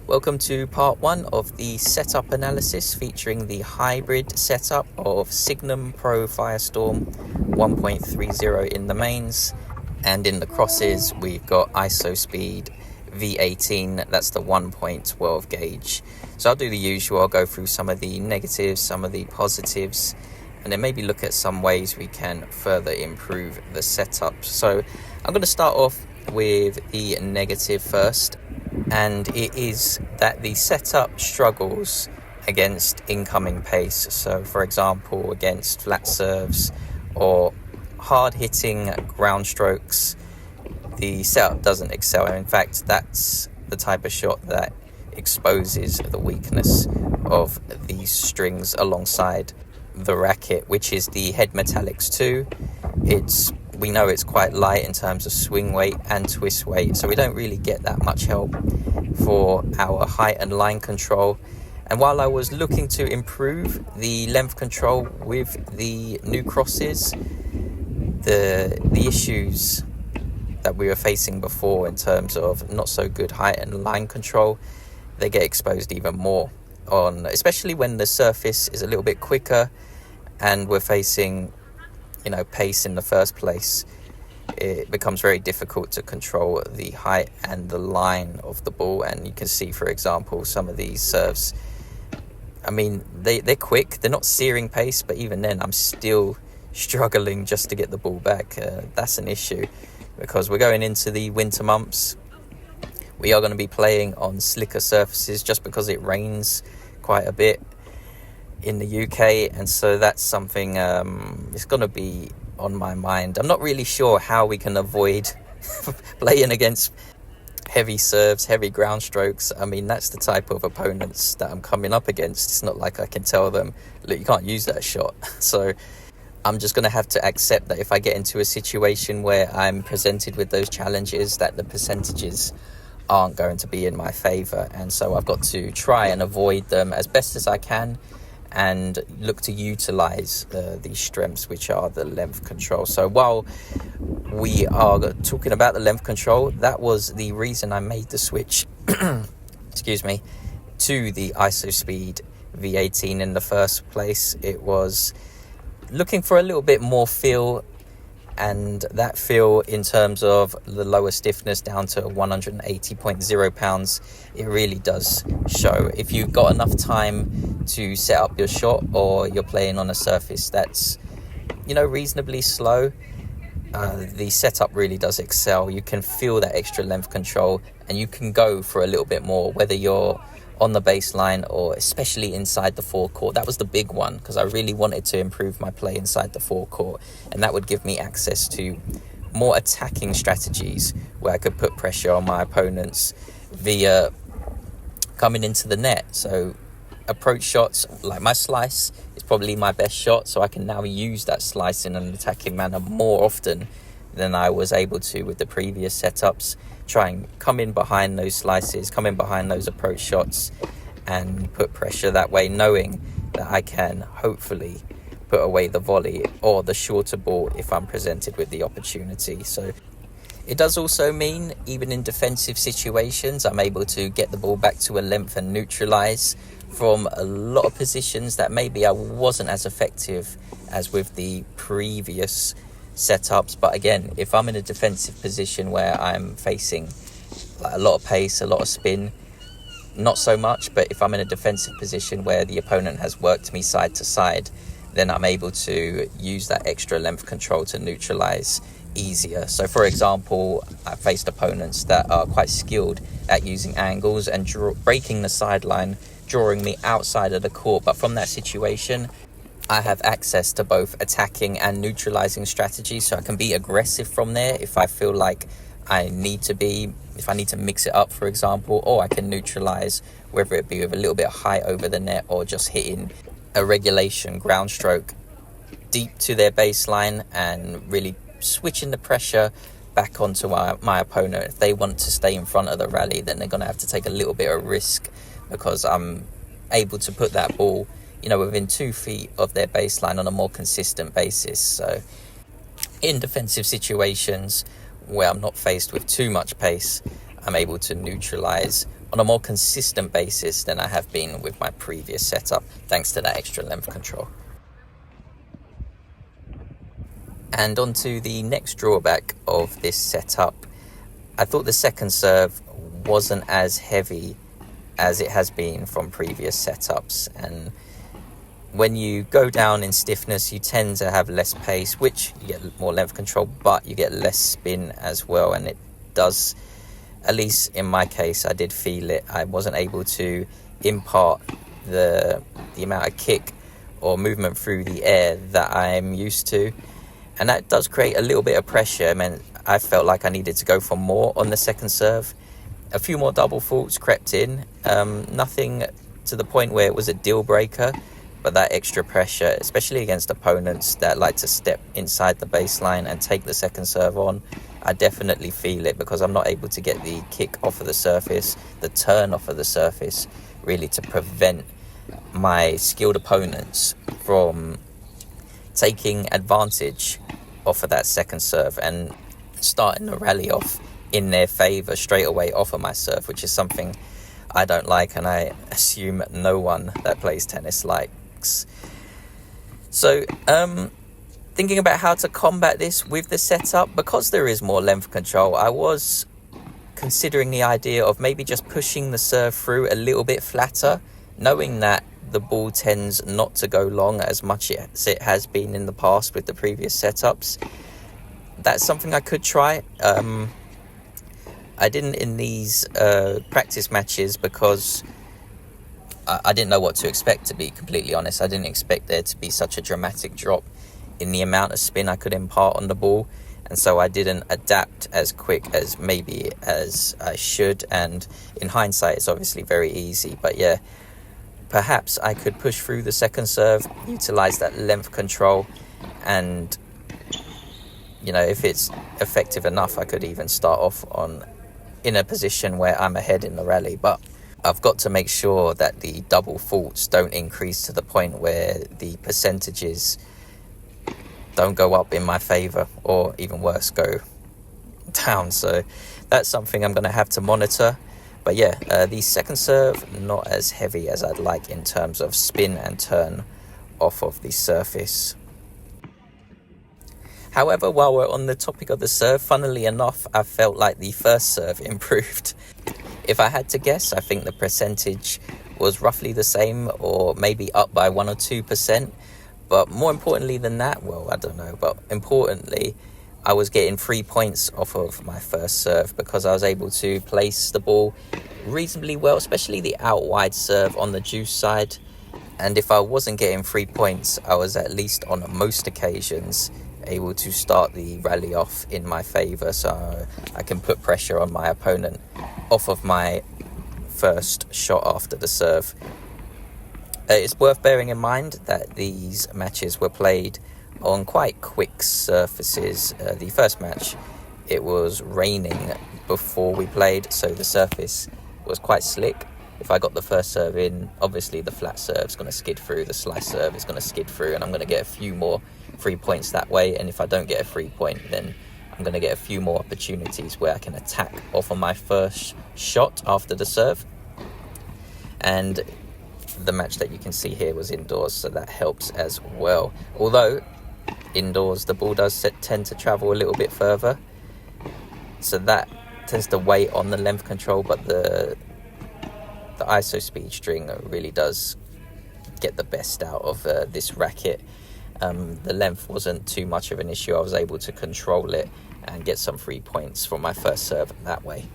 Welcome to part 1 of the setup analysis featuring the hybrid setup of Signum Pro Firestorm 1.30 in the mains, and in the crosses we've got Isospeed v18, that's the 1.12 gauge. So I'll do the usual, I'll go through some of the negatives, some of the positives, and then maybe look at some ways we can further improve the setup. So I'm going to start off with the negative first, and it is that the setup struggles against incoming pace. So for example, against flat serves or hard hitting ground strokes, the setup doesn't excel. In fact, that's the type of shot that exposes the weakness of these strings alongside the racket, which is the head Metallix 2. We know it's quite light in terms of swing weight and twist weight, so we don't really get that much help for our height and line control. And while I was looking to improve the length control with the new crosses, the issues that we were facing before in terms of not so good height and line control, they get exposed even more, especially when the surface is a little bit quicker and we're facing pace in the first place. It becomes very difficult to control the height and the line of the ball. And you can see, for example, some of these serves, they're quick, they're not searing pace, but even then I'm still struggling just to get the ball back. That's an issue because we're going into the winter months. We are going to be playing on slicker surfaces just because it rains quite a bit in the UK, and so that's something it's going to be on my mind. I'm not really sure how we can avoid playing against heavy serves, heavy ground strokes. That's the type of opponents that I'm coming up against. It's not like I can tell them, look, you can't use that shot. So I'm just going to have to accept that if I get into a situation where I'm presented with those challenges, that the percentages aren't going to be in my favor, and so I've got to try and avoid them as best as I can and look to utilize these strengths, which are the length control. So while we are talking about the length control, that was the reason I made the switch excuse me, to the Isospeed v18 in the first place. It was looking for a little bit more feel, and that feel in terms of the lower stiffness down to 180.0 pounds, it really does show. If you've got enough time to set up your shot, or you're playing on a surface that's reasonably slow, the setup really does excel. You can feel that extra length control, and you can go for a little bit more, whether you're on the baseline or especially inside the forecourt. That was the big one, because I really wanted to improve my play inside the forecourt, and that would give me access to more attacking strategies where I could put pressure on my opponents via coming into the net. So approach shots, like my slice is probably my best shot, so I can now use that slice in an attacking manner more often than I was able to with the previous setups. Try and come in behind those slices, come in behind those approach shots, and put pressure that way, knowing that I can hopefully put away the volley or the shorter ball if I'm presented with the opportunity. So it does also mean, even in defensive situations, I'm able to get the ball back to a length and neutralize from a lot of positions that maybe I wasn't as effective as with the previous setups. But again, if I'm in a defensive position where I'm facing a lot of pace, a lot of spin, not so much. But if I'm in a defensive position where the opponent has worked me side to side, then I'm able to use that extra length control to neutralize easier. So for example, I faced opponents that are quite skilled at using angles and breaking the sideline, drawing me outside of the court. But from that situation, I have access to both attacking and neutralizing strategies, so I can be aggressive from there if I feel like I need to be, if I need to mix it up, for example, or I can neutralize, whether it be with a little bit of height over the net or just hitting a regulation ground stroke deep to their baseline and really switching the pressure back onto my opponent. If they want to stay in front of the rally, then they're going to have to take a little bit of risk, because I'm able to put that ball within 2 feet of their baseline on a more consistent basis. So in defensive situations where I'm not faced with too much pace, I'm able to neutralize on a more consistent basis than I have been with my previous setup, thanks to that extra length control. And on to the next drawback of this setup. I thought the second serve wasn't as heavy as it has been from previous setups, and when you go down in stiffness you tend to have less pace, which you get more length control, but you get less spin as well, and it does, at least in my case, I did feel it. I wasn't able to impart the amount of kick or movement through the air that I'm used to, and that does create a little bit of pressure. I mean, I felt like I needed to go for more on the second serve. A few more double faults crept in, nothing to the point where it was a deal breaker, but that extra pressure, especially against opponents that like to step inside the baseline and take the second serve on, I definitely feel it, because I'm not able to get the kick off of the surface, the turn off of the surface, really to prevent my skilled opponents from taking advantage off of that second serve and starting the rally off in their favour straight away off of my serve, which is something I don't like, and I assume no one that plays tennis likes. So thinking about how to combat this with the setup, because there is more length control, I was considering the idea of maybe just pushing the serve through a little bit flatter, knowing that the ball tends not to go long as much as it has been in the past with the previous setups. That's something I could try. I didn't in these practice matches because I didn't know what to expect, to be completely honest. I didn't expect there to be such a dramatic drop in the amount of spin I could impart on the ball, and so I didn't adapt as quick as maybe as I should, and in hindsight it's obviously very easy, but yeah, perhaps I could push through the second serve, utilize that length control, and you know, if it's effective enough, I could even start off in a position where I'm ahead in the rally. But I've got to make sure that the double faults don't increase to the point where the percentages don't go up in my favour, or even worse, go down. So that's something I'm going to have to monitor. But yeah, the second serve, not as heavy as I'd like in terms of spin and turn off of the surface. However, while we're on the topic of the serve, funnily enough, I felt like the first serve improved. If I had to guess, I think the percentage was roughly the same, or maybe up by 1 or 2%. But more importantly than that, well, I don't know, but importantly, I was getting 3 points off of my first serve because I was able to place the ball reasonably well, especially the out wide serve on the juice side. And if I wasn't getting 3 points, I was at least on most occasions able to start the rally off in my favour, so I can put pressure on my opponent off of my first shot after the serve. It's worth bearing in mind that these matches were played on quite quick surfaces. The first match, it was raining before we played, so the surface was quite slick. If I got the first serve in, obviously the flat serve is going to skid through, the slice serve is going to skid through, and I'm going to get a few more 3 points that way. And if I don't get a 3 point, then I'm going to get a few more opportunities where I can attack off on my first shot after the serve. And the match that you can see here was indoors, so that helps as well. Although indoors the ball does tend to travel a little bit further, so that tends to weigh on the length control, but the Isospeed string really does get the best out of this racket. The length wasn't too much of an issue. I was able to control it and get some 3 points from my first serve that way.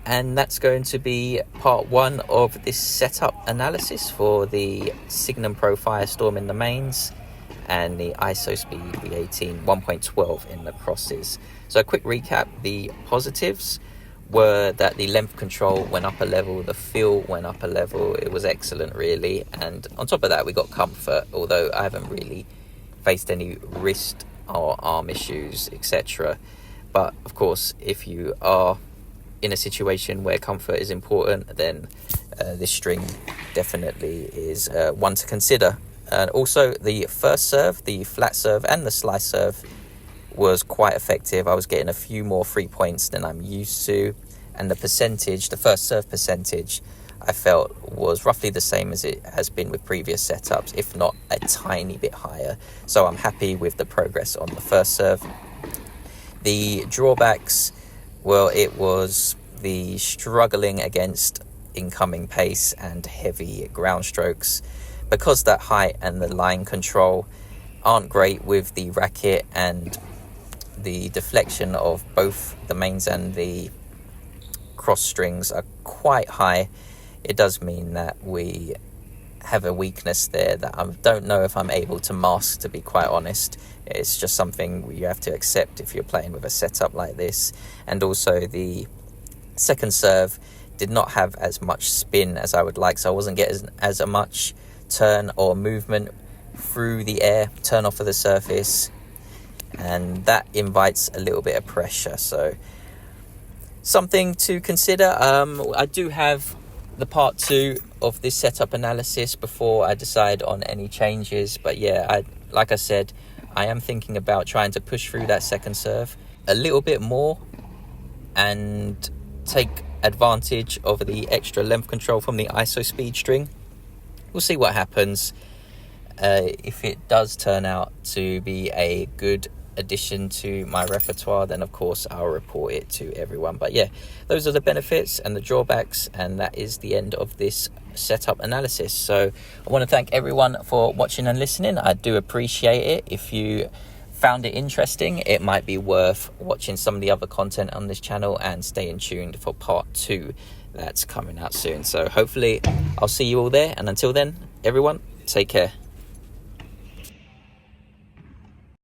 And that's going to be part 1 of this setup analysis for the Signum Pro Firestorm in the mains and the Isospeed v18 1.12 in the crosses. So a quick recap: the positives were that the length control went up a level, the feel went up a level. It was excellent, really. And on top of that, we got comfort, although I haven't really faced any wrist or arm issues, etc. But of course, if you are in a situation where comfort is important, then this string definitely is one to consider. And also the first serve, the flat serve and the slice serve was quite effective. I was getting a few more 3 points than I'm used to, and the percentage, the first serve percentage, I felt was roughly the same as it has been with previous setups, if not a tiny bit higher. So I'm happy with the progress on the first serve. The drawbacks, well, it was the struggling against incoming pace and heavy ground strokes, because that height and the line control aren't great with the racket, and the deflection of both the mains and the cross strings are quite high. It does mean that we have a weakness there that I don't know if I'm able to mask, to be quite honest. It's just something you have to accept if you're playing with a setup like this. And also the second serve did not have as much spin as I would like, so I wasn't getting as much turn or movement through the air, turn off of the surface, and that invites a little bit of pressure. So something to consider. I do have the part 2 of this setup analysis before I decide on any changes, but yeah, like I said, I am thinking about trying to push through that second serve a little bit more and take advantage of the extra length control from the Isospeed string. We'll see what happens. If it does turn out to be a good addition to my repertoire, then of course I'll report it to everyone. But yeah, those are the benefits and the drawbacks, and that is the end of this setup analysis. So I want to thank everyone for watching and listening. I do appreciate it. If you found it interesting, it might be worth watching some of the other content on this channel and staying tuned for part 2 that's coming out soon. So hopefully I'll see you all there, and until then, everyone, take care.